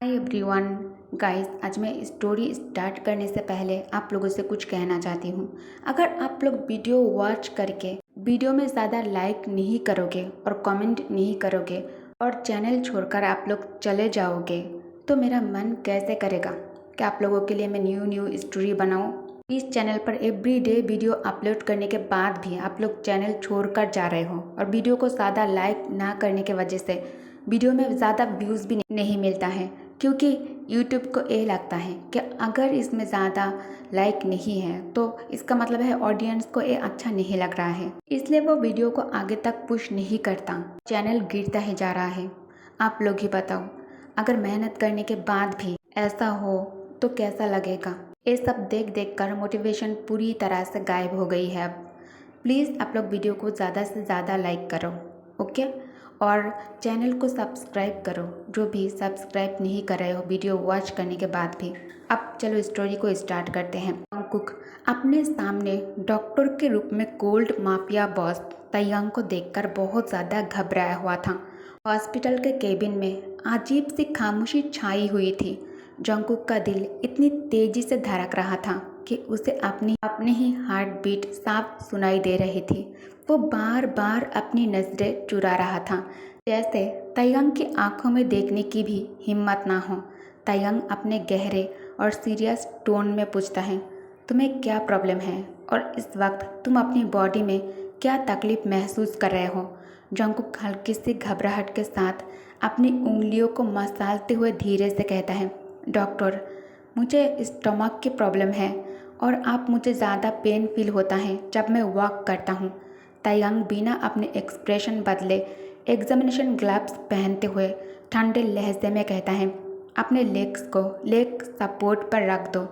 Hi everyone guys, आज मैं story start करने से पहले आप लोगों से कुछ कहना चाहती हूँ। अगर आप लोग वीडियो वॉच करके वीडियो में ज़्यादा लाइक नहीं करोगे और कमेंट नहीं करोगे और चैनल छोड़कर आप लोग चले जाओगे तो मेरा मन कैसे करेगा कि आप लोगों के लिए मैं न्यू स्टोरी बनाऊँ। इस चैनल पर एवरीडे वीडियो अपलोड करने के बाद भी आप लोग चैनल छोड़कर जा रहे हो और वीडियो को ज़्यादा लाइक ना करने की वजह से वीडियो में ज़्यादा व्यूज़ भी नहीं मिलता है, क्योंकि यूट्यूब को ये लगता है कि अगर इसमें ज़्यादा लाइक नहीं है तो इसका मतलब है ऑडियंस को ये अच्छा नहीं लग रहा है, इसलिए वो वीडियो को आगे तक पुश नहीं करता, चैनल गिरता ही जा रहा है। आप लोग ही बताओ, अगर मेहनत करने के बाद भी ऐसा हो तो कैसा लगेगा। ये सब देख देख कर मोटिवेशन पूरी तरह से गायब हो गई है। अब प्लीज़ आप लोग वीडियो को ज़्यादा से ज़्यादा लाइक करो, ओके, और चैनल को सब्सक्राइब करो जो भी सब्सक्राइब नहीं कर रहे हो वीडियो वॉच करने के बाद भी। अब चलो स्टोरी को स्टार्ट करते हैं। जंगकुक अपने सामने डॉक्टर के रूप में गोल्ड माफिया बॉस ताइयांग को देखकर बहुत ज़्यादा घबराया हुआ था। हॉस्पिटल के केबिन में अजीब सी खामोशी छाई हुई थी। जंगकुक का दिल इतनी तेजी से धड़क रहा था कि उसे अपनी ही हार्ट बीट साफ सुनाई दे रही थी। वो बार बार अपनी नज़रें चुरा रहा था, जैसे ताइयांग की आंखों में देखने की भी हिम्मत ना हो। ताइयांग अपने गहरे और सीरियस टोन में पूछता है, तुम्हें क्या प्रॉब्लम है और इस वक्त तुम अपनी बॉडी में क्या तकलीफ महसूस कर रहे हो। जंगकुक हल्की सी घबराहट के साथ अपनी उंगलियों को मसालते हुए धीरे से कहता है, डॉक्टर, मुझे स्टमक की प्रॉब्लम है और आप मुझे ज़्यादा पेन फील होता है जब मैं वॉक करता हूँ। ताइयांग बिना अपने एक्सप्रेशन बदले एग्जामिनेशन ग्लव्स पहनते हुए ठंडे लहजे में कहता है, अपने लेग्स को लेग सपोर्ट पर रख दो।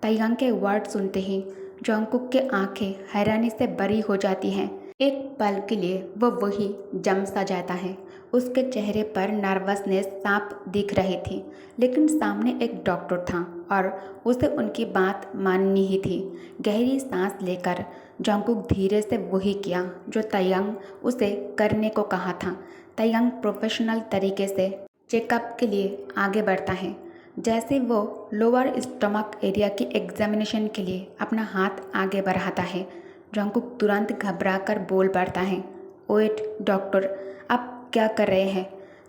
ताइयांग के वर्ड सुनते ही जंगकुक की आंखें हैरानी से बड़ी हो जाती हैं। एक पल के लिए वो वही जम सा जाता है। उसके चेहरे पर नर्वसनेस साफ दिख रही थी, लेकिन सामने एक डॉक्टर था और उसे उनकी बात माननी ही थी। गहरी सांस लेकर जंगकुक धीरे से वही किया जो ताइयांग उसे करने को कहा था। ताइयांग प्रोफेशनल तरीके से चेकअप के लिए आगे बढ़ता है। जैसे वो लोअर स्टमक एरिया की एग्जामिनेशन के लिए अपना हाथ आगे बढ़ाता है, जंगकुक तुरंत घबराकर बोल पड़ता है, वेट डॉक्टर, आप क्या कर रहे हैं।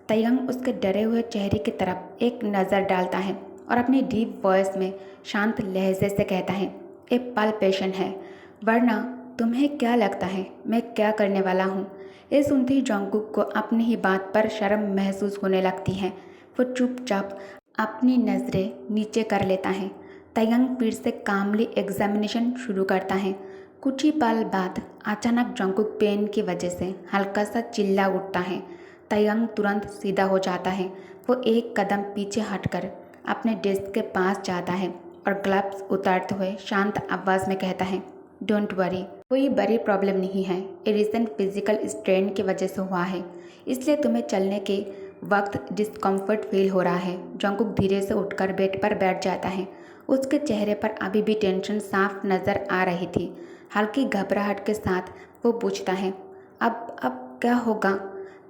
ताइयांग उसके डरे हुए चेहरे की तरफ एक नज़र डालता है और अपनी डीप वॉइस में शांत लहजे से कहता है, ये पल्पेशन है, वरना तुम्हें क्या लगता है मैं क्या करने वाला हूँ। ये सुनते ही जंगकुक को अपनी ही बात पर शर्म महसूस होने लगती है। वो चुपचाप अपनी नज़रें नीचे कर लेता है। ताइयांग फिर से कामली एग्जामिनेशन शुरू करता है। कुछ ही पल बाद अचानक जंगकुक पेन की वजह से हल्का सा चिल्ला उठता है। ताइयांग तुरंत सीधा हो जाता है। वो एक कदम पीछे हटकर अपने डेस्क के पास जाता है और ग्लव्स उतारते हुए शांत आवाज़ में कहता है, डोंट वरी, कोई बड़ी प्रॉब्लम नहीं है, ये रिसेंट फिजिकल स्ट्रेन की वजह से हुआ है, इसलिए तुम्हें चलने के वक्त डिस्कम्फर्ट फील हो रहा है। जंगकुक धीरे से उठकर बेड पर बैठ जाता है। उसके चेहरे पर अभी भी टेंशन साफ नज़र आ रही थी। हल्की घबराहट के साथ वो पूछता है, अब क्या होगा।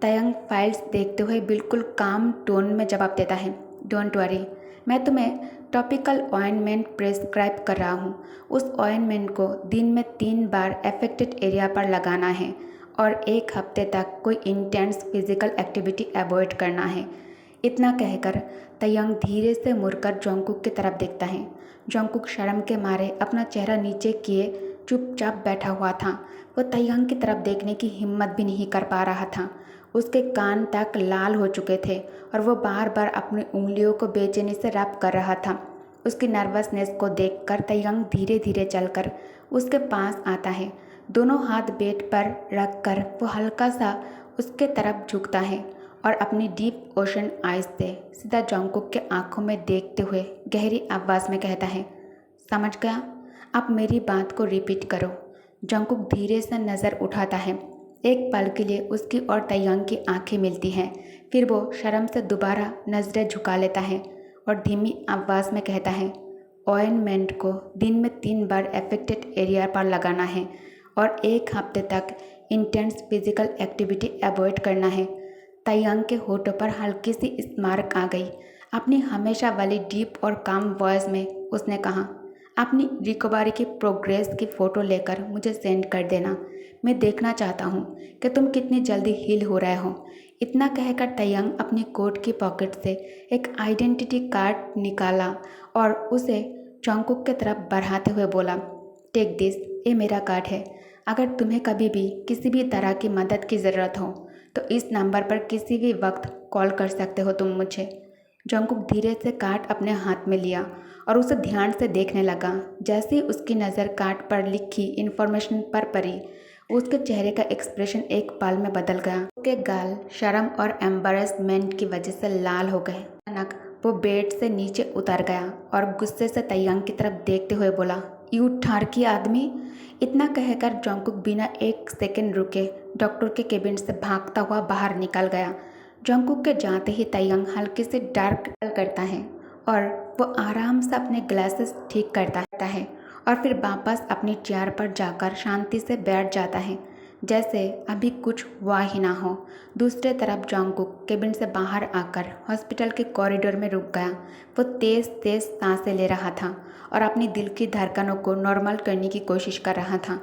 ताइयांग फाइल्स देखते हुए बिल्कुल काम टोन में जवाब देता है, डोंट वरी, मैं तुम्हें टॉपिकल ऑइंटमेंट प्रेस्क्राइब कर रहा हूँ। उस ऑइंटमेंट को दिन में 3 बार अफेक्टेड एरिया पर लगाना है और 1 हफ्ते तक कोई इंटेंस फिजिकल एक्टिविटी अवॉइड करना है। इतना कहकर ताइयांग धीरे से मुड़कर जंगकुक की तरफ देखता है। जंगकुक शर्म के मारे अपना चेहरा नीचे किए चुपचाप बैठा हुआ था। वो ताइयांग की तरफ देखने की हिम्मत भी नहीं कर पा रहा था। उसके कान तक लाल हो चुके थे और वो बार बार अपनी उंगलियों को बेचैनी से रब कर रहा था। उसकी नर्वसनेस को देखकर ताइयांग धीरे धीरे चलकर उसके पास आता है। दोनों हाथ बेड पर रखकर वो हल्का सा उसके तरफ झुकता है और अपनी डीप ओशन आइज से सीधा जंगकुक के आंखों में देखते हुए गहरी आवाज़ में कहता है, समझ गया, आप मेरी बात को रिपीट करो। जंगकुक धीरे से नज़र उठाता है। एक पल के लिए उसकी और ताइयांग की आंखें मिलती हैं, फिर वो शर्म से दोबारा नज़रें झुका लेता है और धीमी आवाज़ में कहता है, ऑइंटमेंट को दिन में 3 बार अफेक्टेड एरिया पर लगाना है और 1 हफ्ते तक इंटेंस फिजिकल एक्टिविटी अवॉइड करना है। ताइयांग के होठों पर हल्की सी स्मारक आ गई। अपनी हमेशा वाली डीप और काम वॉइस में उसने कहा, अपनी रिकवरी की प्रोग्रेस की फ़ोटो लेकर मुझे सेंड कर देना। मैं देखना चाहता हूँ कि तुम कितनी जल्दी हील हो रहे हो। इतना कहकर तयंग अपनी कोट की पॉकेट से एक आइडेंटिटी कार्ड निकाला और उसे जंगकुक की तरफ बढ़ाते हुए बोला, टेक दिस, ये मेरा कार्ड है। अगर तुम्हें कभी भी किसी भी तरह की मदद की ज़रूरत हो तो इस नंबर पर किसी भी वक्त कॉल कर सकते हो तुम मुझे। जंगकुक धीरे से कार्ड अपने हाथ में लिया और उसे ध्यान से देखने लगा। जैसे ही उसकी नज़र कार्ड पर लिखी इन्फॉर्मेशन पर पड़ी, उसके चेहरे का एक्सप्रेशन एक पल में बदल गया। उसके गाल शर्म और एम्बैरेसमेंट की वजह से लाल हो गए। अचानक वो बेड से नीचे उतर गया और गुस्से से तयंग की तरफ देखते हुए बोला, यू ठारकी आदमी। इतना कहकर जंगकुक बिना एक सेकंड रुके डॉक्टर के केबिन से भागता हुआ बाहर निकल गया। जंगकुक के जाते ही तयंग हल्के से डार्क करता है और वो आराम से अपने ग्लासेस ठीक करता है और फिर वापस अपनी चेयर पर जाकर शांति से बैठ जाता है, जैसे अभी कुछ हुआ ही ना हो। दूसरे तरफ जंगकुक केबिन से बाहर आकर हॉस्पिटल के कॉरिडोर में रुक गया। वो तेज़ तेज़ सांसें ले रहा था और अपनी दिल की धड़कनों को नॉर्मल करने की कोशिश कर रहा था।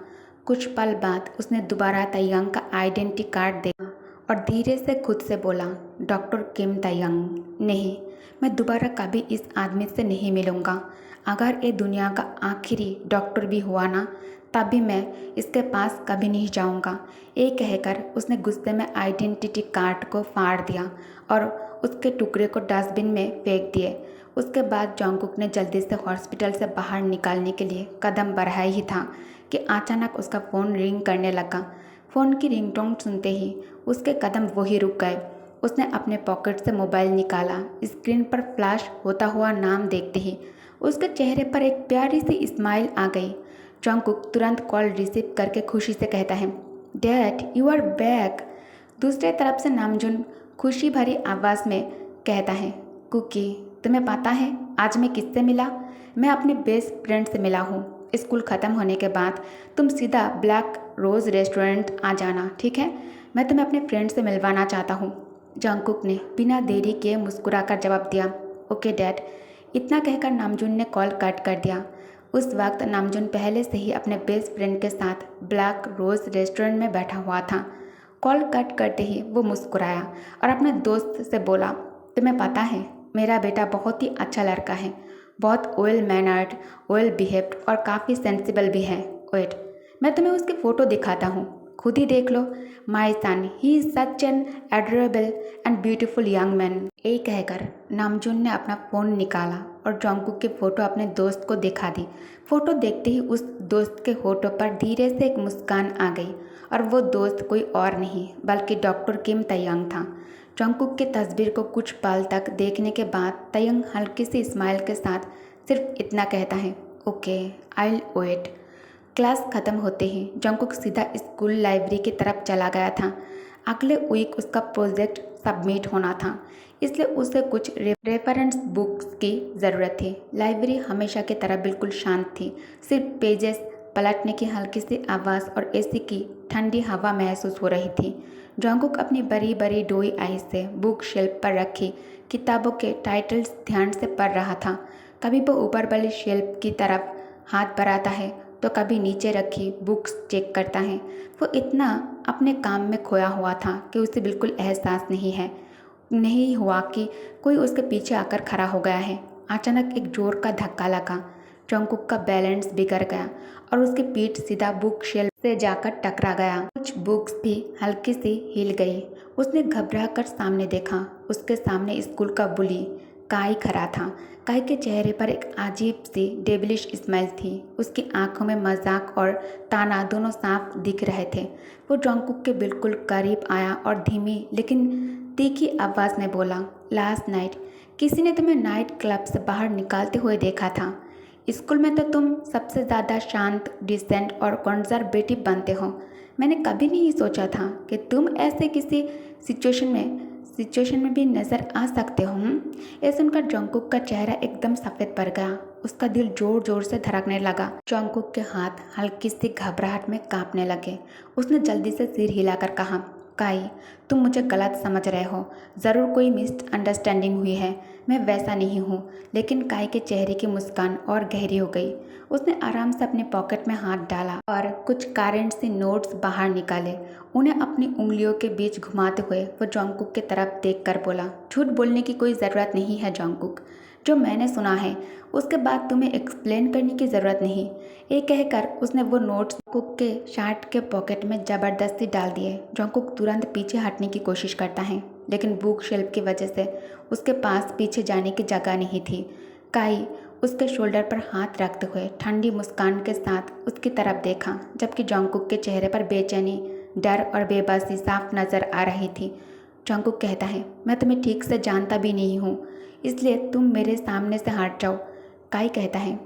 कुछ पल बाद उसने दोबारा तयंग का आइडेंटिटी कार्ड देखा और धीरे से खुद से बोला, डॉक्टर किम तयंग। नहीं, मैं दोबारा कभी इस आदमी से नहीं मिलूँगा। अगर ये दुनिया का आखिरी डॉक्टर भी हुआ ना, तब भी मैं इसके पास कभी नहीं जाऊँगा। ये कहकर उसने गुस्से में आइडेंटिटी कार्ड को फाड़ दिया और उसके टुकड़े को डस्टबिन में फेंक दिए। उसके बाद जंगकुक ने जल्दी से हॉस्पिटल से बाहर निकालने के लिए कदम बढ़ाया ही था कि अचानक उसका फ़ोन रिंग करने लगा। फ़ोन की रिंगटोन सुनते ही उसके कदम वही रुक गए। उसने अपने पॉकेट से मोबाइल निकाला। स्क्रीन पर फ्लैश होता हुआ नाम देखते ही उसके चेहरे पर एक प्यारी सी स्माइल आ गई। जंगकुक तुरंत कॉल रिसीव करके खुशी से कहता है, डैड यू आर बैक। दूसरे तरफ से नामजुन खुशी भरी आवाज़ में कहता है, कुकी तुम्हें पता है आज मैं किससे मिला? मैं अपने बेस्ट फ्रेंड से मिला हूँ। स्कूल ख़त्म होने के बाद तुम सीधा ब्लैक रोज़ रेस्टोरेंट आ जाना, ठीक है? मैं तुम्हें अपने फ्रेंड से मिलवाना चाहता हूँ। जंगकुक ने बिना देरी किए मुस्कुराकर जवाब दिया, ओके डैड। इतना कहकर नामजुन ने कॉल कट कर दिया। उस वक्त नामजुन पहले से ही अपने बेस्ट फ्रेंड के साथ ब्लैक रोज़ रेस्टोरेंट में बैठा हुआ था। कॉल कट करते ही वो मुस्कुराया और अपने दोस्त से बोला, तुम्हें पता है मेरा बेटा बहुत ही अच्छा लड़का है, बहुत वेल मैनर्ड, वेल बिहेव्ड और काफ़ी सेंसिबल भी है। वेट, मैं तुम्हें उसकी फ़ोटो दिखाता हूँ, खुद ही देख लो। My son, he is such an adorable and beautiful young man. ये कहकर नामजुन ने अपना फ़ोन निकाला और जंगकुक की फ़ोटो अपने दोस्त को दिखा दी। फ़ोटो देखते ही उस दोस्त के होठों पर धीरे से एक मुस्कान आ गई और वो दोस्त कोई और नहीं बल्कि डॉक्टर किम तयंग था। जंगकुक की तस्वीर को कुछ पल तक देखने के बाद तयंग हल्की सी स्माइल के साथ सिर्फ इतना कहता है, okay I will wait. Class ख़त्म होते ही जंगकुक सीधा स्कूल लाइब्रेरी की तरफ चला गया था। अगले वीक उसका प्रोजेक्ट सबमिट होना था, इसलिए उसे कुछ रेफरेंस बुक्स की ज़रूरत थी। लाइब्रेरी हमेशा की तरह बिल्कुल शांत थी। सिर्फ पेजेस पलटने की हल्की सी आवाज़ और एसी की ठंडी हवा महसूस हो रही थी। जंगकुक अपनी बड़ी बड़ी डोई आई से बुक शेल्फ पर रखी किताबों के टाइटल्स ध्यान से पढ़ रहा था। कभी वो ऊपर वाली शेल्फ की तरफ हाथ बढ़ाता है तो कभी नीचे रखी बुक्स चेक करता है। वो इतना अपने काम में खोया हुआ था कि उसे बिल्कुल एहसास नहीं हुआ कि कोई उसके पीछे आकर खड़ा हो गया है। अचानक एक जोर का धक्का लगा। जंगकुक का बैलेंस बिगड़ गया और उसकी पीठ सीधा बुक शेल्फ से जाकर टकरा गया। कुछ बुक्स भी हल्की सी हिल गई। उसने घबरा कर सामने देखा। उसके सामने स्कूल का बुली काई खड़ा था। काई के चेहरे पर एक अजीब सी डेविलिश स्माइल थी। उसकी आंखों में मजाक और ताना दोनों साफ दिख रहे थे। वो जंगकुक के बिल्कुल करीब आया और धीमी लेकिन तीखी आवाज़ में बोला, लास्ट नाइट किसी ने तुम्हें नाइट क्लब से बाहर निकालते हुए देखा था। स्कूल में तो तुम सबसे ज़्यादा शांत, डिसेंट और कंजर्वेटिव बनते हो। मैंने कभी नहीं सोचा था कि तुम ऐसे किसी सिचुएशन में भी नज़र आ सकते हो। ये सुनकर जंगकुक का चेहरा एकदम सफ़ेद पड़ गया। उसका दिल जोर जोर से धड़कने लगा। जंगकुक के हाथ हल्की सी घबराहट में कांपने लगे। उसने जल्दी से सिर हिलाकर कहा, काई तुम मुझे गलत समझ रहे हो, ज़रूर कोई मिसअंडरस्टैंडिंग हुई है। मैं वैसा नहीं हूँ। लेकिन काई के चेहरे की मुस्कान और गहरी हो गई। उसने आराम से अपने पॉकेट में हाथ डाला और कुछ कारण से नोट्स बाहर निकाले। उन्हें अपनी उंगलियों के बीच घुमाते हुए वो जोंगकुक की तरफ देखकर बोला, झूठ बोलने की कोई ज़रूरत नहीं है जोंगकुक। जो मैंने सुना है उसके बाद तुम्हें एक्सप्लेन करने की ज़रूरत नहीं। ये कहकर उसने वो नोट्स कुक के शर्ट के पॉकेट में ज़बरदस्ती डाल दिए। जोंगकुक तुरंत पीछे हटने की कोशिश करता है, लेकिन बुक शेल्फ की वजह से उसके पास पीछे जाने की जगह नहीं थी। काई उसके शोल्डर पर हाथ रखते हुए ठंडी मुस्कान के साथ उसकी तरफ देखा, जबकि जोंगकुक के चेहरे पर बेचैनी, डर और बेबसी साफ नज़र आ रही थी। जोंगकुक कहता है, मैं तुम्हें ठीक से जानता भी नहीं हूँ, इसलिए तुम मेरे सामने से हट जाओ। काई कहता है,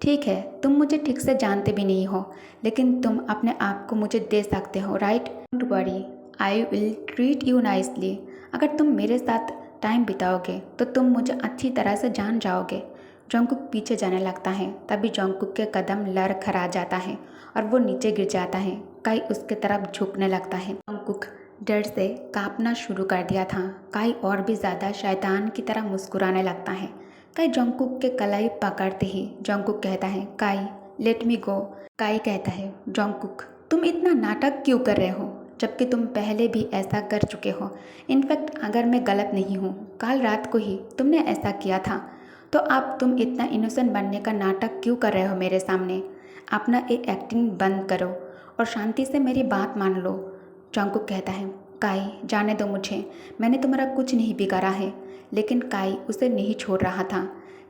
ठीक है, तुम मुझे ठीक से जानते भी नहीं हो, लेकिन तुम अपने आप को मुझे दे सकते हो, right? Don't worry, I will treat you nicely. अगर तुम मेरे साथ टाइम बिताओगे तो तुम मुझे अच्छी तरह से जान जाओगे। जोंगकुक पीछे जाने लगता है, तभी जोंगकुक के कदम लड़खड़ा जाता है और वो नीचे गिर जाता है। काई उसके तरफ झुकने लगता है। जोंगकुक डर से कांपना शुरू कर दिया था। काई और भी ज़्यादा शैतान की तरह मुस्कुराने लगता है। काई जोंगकुक के कलाई पकड़ते ही जोंगकुक कहता है, काई लेट मी गो। काई कहता है, जोंगकुक तुम इतना नाटक क्यों कर रहे हो, जबकि तुम पहले भी ऐसा कर चुके हो। इनफैक्ट अगर मैं गलत नहीं हूँ, कल रात को ही तुमने ऐसा किया था। तो अब तुम इतना इनोसेंट बनने का नाटक क्यों कर रहे हो मेरे सामने? अपना ये एक्टिंग बंद करो और शांति से मेरी बात मान लो। जोंगकुक कहता है, काई जाने दो मुझे, मैंने तुम्हारा कुछ नहीं बिगाड़ा है। लेकिन काई उसे नहीं छोड़ रहा था।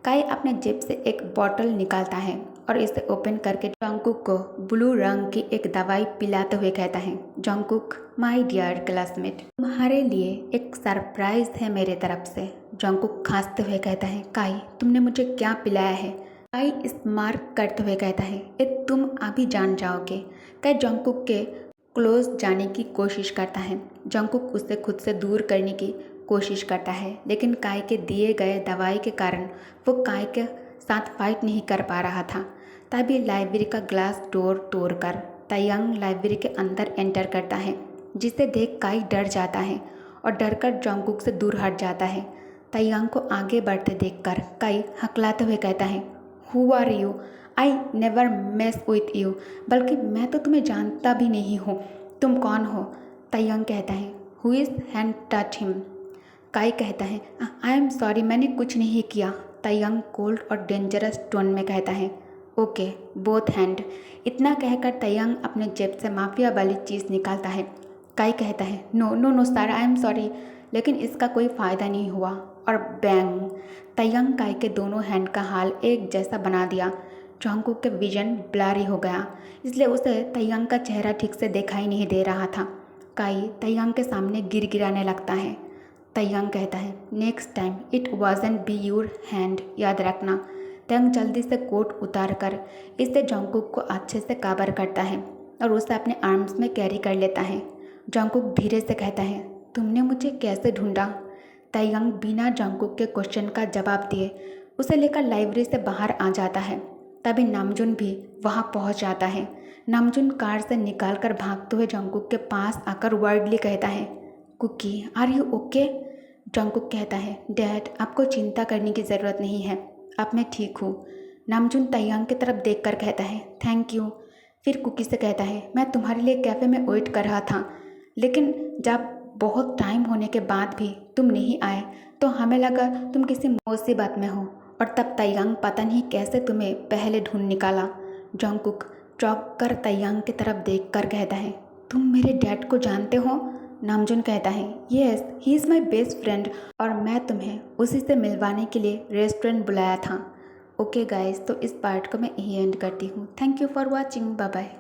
काई अपने जेब से एक बॉटल निकालता है और इसे ओपन करके जोंगकुक को ब्लू रंग की एक दवाई पिलाते हुए कहता है, जोंगकुक माय डियर क्लासमेट, तुम्हारे लिए एक सरप्राइज है मेरे तरफ से। जोंगकुक खांसते हुए कहता है, काई तुमने मुझे क्या पिलाया है? काई स्मार्ट करते हुए कहता है, ये तुम अभी जान जाओगे। काई जोंगकुक के क्लोज जाने की कोशिश करता है। जोंगकुक उससे खुद से दूर करने की कोशिश करता है, लेकिन काई के दिए गए दवाई के कारण वो काई के साथ फाइट नहीं कर पा रहा था। तभी लाइब्रेरी का ग्लास डोर तोड़कर तायांग लाइब्रेरी के अंदर एंटर करता है, जिसे देख काई डर जाता है और डरकर जोंगकुक से दूर हट जाता है। तायांग को आगे बढ़ते देखकर काई हकलाते हुए कहता है, who are you? I never mess with you. बल्कि मैं तो तुम्हें जानता भी नहीं हूँ, तुम कौन हो? तायांग कहता है, who is hand touch him. काई कहता है, आई एम सॉरी, मैंने कुछ नहीं किया। तायांग कोल्ड और डेंजरस टोन में कहता है, ओके बोथ हैंड। इतना कहकर तायांग अपने जेब से माफिया वाली चीज़ निकालता है। काई कहता है, no no no sir, I am sorry. लेकिन इसका कोई फ़ायदा नहीं हुआ और बैंग, तायांग काई के दोनों हैंड का हाल एक जैसा बना दिया। जोंगकुक के विजन ब्लरी हो गया, इसलिए उसे तायांग का चेहरा ठीक से दिखाई नहीं दे रहा था। काई तायांग के सामने गिड़गिड़ाने लगता है। तायांग कहता है, next time it wasn't be your hand, याद रखना। तायांग जल्दी से कोट उतार कर इससे जोंगकुक को अच्छे से कवर करता है और उसे अपने आर्म्स में कैरी कर लेता है। जोंगकुक धीरे से कहता है, तुमने मुझे कैसे ढूंढा? तायांग बिना जोंगकुक के क्वेश्चन का जवाब दिए उसे लेकर लाइब्रेरी से बाहर आ जाता है। तभी नामजुन भी वहाँ पहुँच जाता है। नामजुन कार से निकालकर भागते हुए जोंगकुक के पास आकर वर्डली कहता है, Kookie are you okay? Jungkook कहता है, डैड आपको चिंता करने की ज़रूरत नहीं है, अब मैं ठीक हूँ। नामजुन तायांग की तरफ देखकर कहता है, थैंक यू। फिर कुकी से कहता है, मैं तुम्हारे लिए कैफ़े में वेट कर रहा था, लेकिन जब बहुत टाइम होने के बाद भी तुम नहीं आए तो हमें लगा तुम किसी मुसीबत में हो, और तब तायांग पता नहीं कैसे तुम्हें पहले ढूंढ निकाला। जोंगकुक चौंक कर तायांग की तरफ देखकर कहता है, तुम मेरे डैड को जानते हो? नामजुन कहता है, yes he is my best friend, और मैं तुम्हें उसी से मिलवाने के लिए रेस्टोरेंट बुलाया था। ओके गाइस, तो इस पार्ट को मैं यही एंड करती हूँ। Thank you for watching, bye bye.